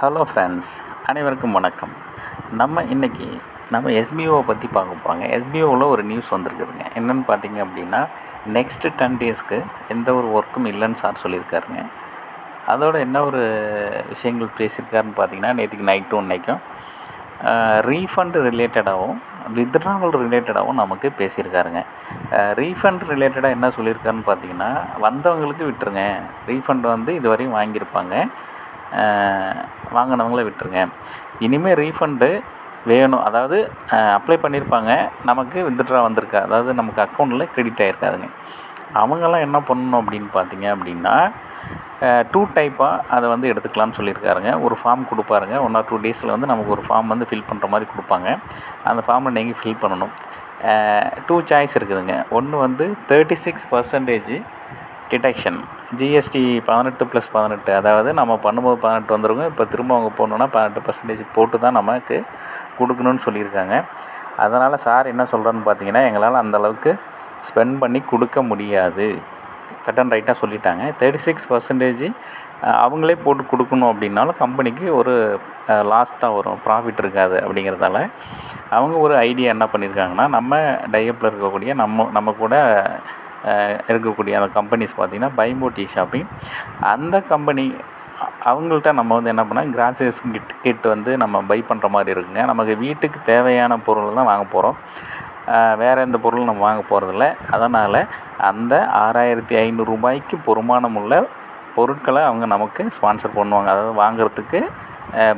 Hello friends, அனைவருக்கும் வணக்கம். நம்ம எஸ்பிஓவை பற்றி பார்க்க போகிறோங்க. எஸ்பிஓவில் ஒரு நியூஸ் வந்திருக்குதுங்க. என்னென்னு பார்த்தீங்க அப்படின்னா, நெக்ஸ்ட்டு 10 டேஸ்க்கு எந்த ஒரு ஒர்க்கும் இல்லைன்னு சார் சொல்லியிருக்காருங்க. அதோட என்ன ஒரு விஷயங்கள் பேசியிருக்காருன்னு பார்த்தீங்கன்னா, நேற்றுக்கு நைட்டும் இன்னைக்கும் ரீஃபண்ட் ரிலேட்டடாகவும் வித்ட்ராவல் ரிலேட்டடாகவும் நமக்கு பேசியிருக்காருங்க. ரீஃபண்ட் ரிலேட்டடாக என்ன சொல்லியிருக்காருன்னு பார்த்தீங்கன்னா, வந்தவங்களுக்கு விட்டுருங்க. ரீஃபண்ட் வந்து இதுவரையும் வாங்கியிருப்பாங்க, வாங்கினவங்கள விட்டுருங்க. இனிமேல் ரீஃபண்டு வேணும், அதாவது அப்ளை பண்ணியிருப்பாங்க, நமக்கு வித்ட்ரா வந்திருக்கா, அதாவது நமக்கு அக்கௌண்ட்டில் கிரெடிட் ஆகிருக்காதுங்க. அவங்கெல்லாம் என்ன பண்ணணும் அப்படின்னு பார்த்தீங்க அப்படின்னா, 2 டைப்பாக அதை வந்து எடுத்துக்கலாம்னு சொல்லியிருக்காருங்க. ஒரு ஃபார்ம் கொடுப்பாருங்க, 1 or 2 டேஸில் வந்து நமக்கு ஒரு ஃபார்ம் வந்து ஃபில் பண்ணுற மாதிரி கொடுப்பாங்க. அந்த ஃபார்மை நீங்கள் ஃபில் பண்ணணும். 2 சாய்ஸ் இருக்குதுங்க. ஒன்று வந்து 36% டிடக்ஷன், ஜிஎஸ்டி 18+18, அதாவது நம்ம பண்ணும்போது 18 வந்துருங்க. இப்போ திரும்ப அவங்க போடணுன்னா 18% போட்டு தான் நமக்கு கொடுக்கணும்னு சொல்லியிருக்காங்க. அதனால் சார் என்ன சொல்கிறான்னு பார்த்தீங்கன்னா, எங்களால் அந்தளவுக்கு ஸ்பெண்ட் பண்ணி கொடுக்க முடியாது, கட் அண்ட் ரைட்டாக சொல்லிட்டாங்க. 36% அவங்களே போட்டு கொடுக்கணும் அப்படின்னாலும் கம்பெனிக்கு ஒரு லாஸ் தான் வரும், ப்ராஃபிட் இருக்காது. அப்படிங்கிறதால அவங்க ஒரு ஐடியா என்ன பண்ணியிருக்காங்கன்னா, நம்ம டைப்பில் இருக்கக்கூடிய நம்ம கூட இருக்கக்கூடிய அந்த கம்பெனிஸ் பார்த்திங்கன்னா, பைமோட் ஷாப்பிங், அந்த கம்பெனி அவங்கள்ட்ட நம்ம வந்து என்ன பண்ணால் கிராசரிஸ் கிட் வந்து நம்ம பை பண்ணுற மாதிரி இருக்குங்க. நமக்கு வீட்டுக்கு தேவையான பொருள் தான் வாங்க போகிறோம், வேறு எந்த பொருளும் நம்ம வாங்க போகிறதில்ல. அதனால் அந்த 6500 ரூபாய்க்கு பொறுமானம் உள்ள பொருட்களை அவங்க நமக்கு ஸ்பான்சர் பண்ணுவாங்க. அதாவது வாங்குறதுக்கு,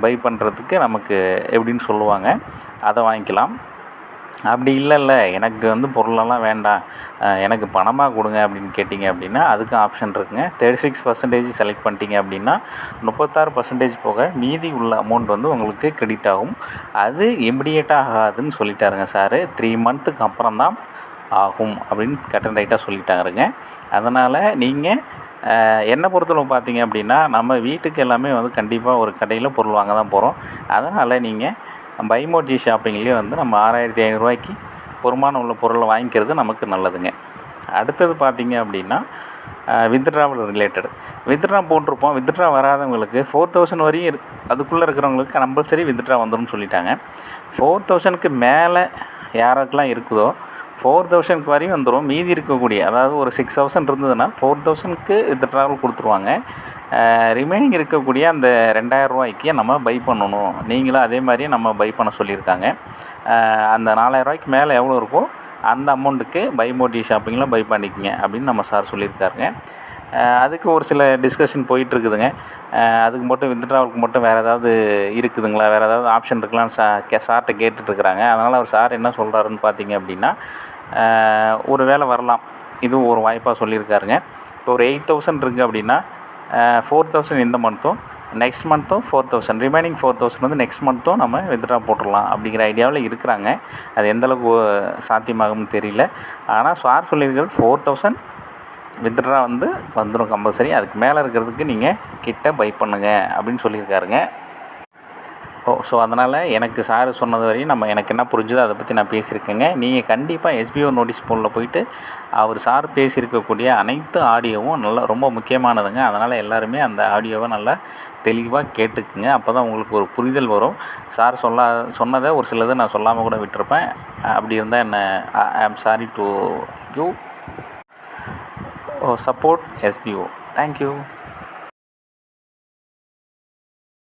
பை பண்ணுறதுக்கு நமக்கு எப்படின்னு சொல்லுவாங்க, அதை வாங்கிக்கலாம். அப்படி இல்லைல்ல, எனக்கு வந்து பொருளெல்லாம் வேண்டாம், எனக்கு பணமாக கொடுங்க அப்படின்னு கேட்டிங்க அப்படின்னா, அதுக்கு ஆப்ஷன் இருக்குங்க. 36% செலக்ட் பண்ணிட்டீங்க அப்படின்னா 36% போக மீதி உள்ள அமௌண்ட் வந்து உங்களுக்கு கிரெடிட் ஆகும். அது இமிடியேட்டாக ஆகாதுன்னு சொல்லிட்டாருங்க சார். 3 மந்த்துக்கு அப்புறம் தான் ஆகும் அப்படின்னு கட் அண்ட் ரைட்டாக சொல்லிட்டாருங்க. அதனால் நீங்கள் என்னை பொறுத்தளவு பார்த்தீங்க அப்படின்னா, நம்ம வீட்டுக்கு எல்லாமே வந்து கண்டிப்பாக ஒரு கடையில் பொருள் வாங்க தான் போகிறோம். அதனால் நீங்கள் பைமோட் ஷாப்பிங்லேயே வந்து நம்ம 6500 ரூபாய்க்கு பொறுமானம் உள்ள பொருளை வாங்கிக்கிறது நமக்கு நல்லதுங்க. அடுத்தது பார்த்தீங்க அப்படின்னா, வித்ட்ராவல் ரிலேட்டட். வித்ட்ரா போட்டிருப்போம், வித்ட்ரா வராதவங்களுக்கு 4000 வரையும் அதுக்குள்ளே இருக்கிறவங்களுக்கு கம்பல்சரி வித்ட்ரா வந்துடும் சொல்லிட்டாங்க. 4000க்கு மேலே யாருக்கெல்லாம் இருக்குதோ 4000க்கு வரையும் வந்துடும். மீதி இருக்கக்கூடிய, அதாவது ஒரு 6000 இருந்ததுன்னா 4000க்கு வித்ட்ராவல் கொடுத்துருவாங்க. ரிமைனிங் இருக்கக்கூடிய அந்த 2000 ரூபாய்க்கு நம்ம பை பண்ணணும். நீங்களும் அதே மாதிரியே நம்ம பை பண்ண சொல்லியிருக்காங்க. அந்த 4000 ரூபாய்க்கு மேலே எவ்வளோ இருக்கோ அந்த அமௌண்ட்டுக்கு பைமோட் ஷாப்பிங்கில் பை பண்ணிக்கங்க அப்படின்னு நம்ம சார் சொல்லியிருக்காருங்க. அதுக்கு ஒரு சில டிஸ்கஷன் போயிட்டுருக்குதுங்க. அதுக்கு மட்டும் வித்ட்ராவலுக்கு மட்டும் வேறு ஏதாவது இருக்குதுங்களா, வேறு ஏதாவது ஆப்ஷன் இருக்கலாம்னு சார்கிட்ட கேட்டுட்ருக்குறாங்க. அதனால் அவர் சார் என்ன சொல்கிறாருன்னு பார்த்தீங்க அப்படின்னா, ஒரு வேளை வரலாம், இதுவும் ஒரு வாய்ப்பாக சொல்லியிருக்காருங்க. இப்போ ஒரு 8000 இருக்குது அப்படின்னா 4000 இந்த மந்த்தும், நெக்ஸ்ட் மந்த்தும் 4000, ரிமைனிங் 4000 வந்து நெக்ஸ்ட் மந்த்தும் நம்ம வித்ட்ரா போட்டுடலாம் அப்படிங்கிற ஐடியாவில் இருக்கிறாங்க. அது எந்தளவுக்கு சாத்தியமாகும்னு தெரியல. ஆனால் சார் சொல்லியிருக்கிறது 4000 வித்ட்ரா வந்து வந்துடும் கம்பல்சரி. அதுக்கு மேலே இருக்கிறதுக்கு நீங்கள் கிட்ட பை பண்ணுங்கள் அப்படின்னு சொல்லியிருக்காருங்க. ஸோ அதனால் எனக்கு சார் சொன்னது வரையும் எனக்கு என்ன புரிஞ்சுதோ அதை பற்றி நான் பேசியிருக்கேங்க. நீங்கள் கண்டிப்பாக எஸ்பிஓ நோட்டீஸ் போர்டில் போயிட்டு அவர் சார் பேசியிருக்கக்கூடிய அனைத்து ஆடியோவும் நல்லா ரொம்ப முக்கியமானதுங்க. அதனால் எல்லாருமே அந்த ஆடியோவை நல்லா தெளிவாக கேட்டுக்குங்க. அப்போ தான் உங்களுக்கு ஒரு புரிதல் வரும். சார் சொன்னதை ஒரு சிலதை நான் சொல்லாமல் கூட விட்டுருப்பேன். அப்படி இருந்தால் I am sorry to you. Support SPO. Thank you.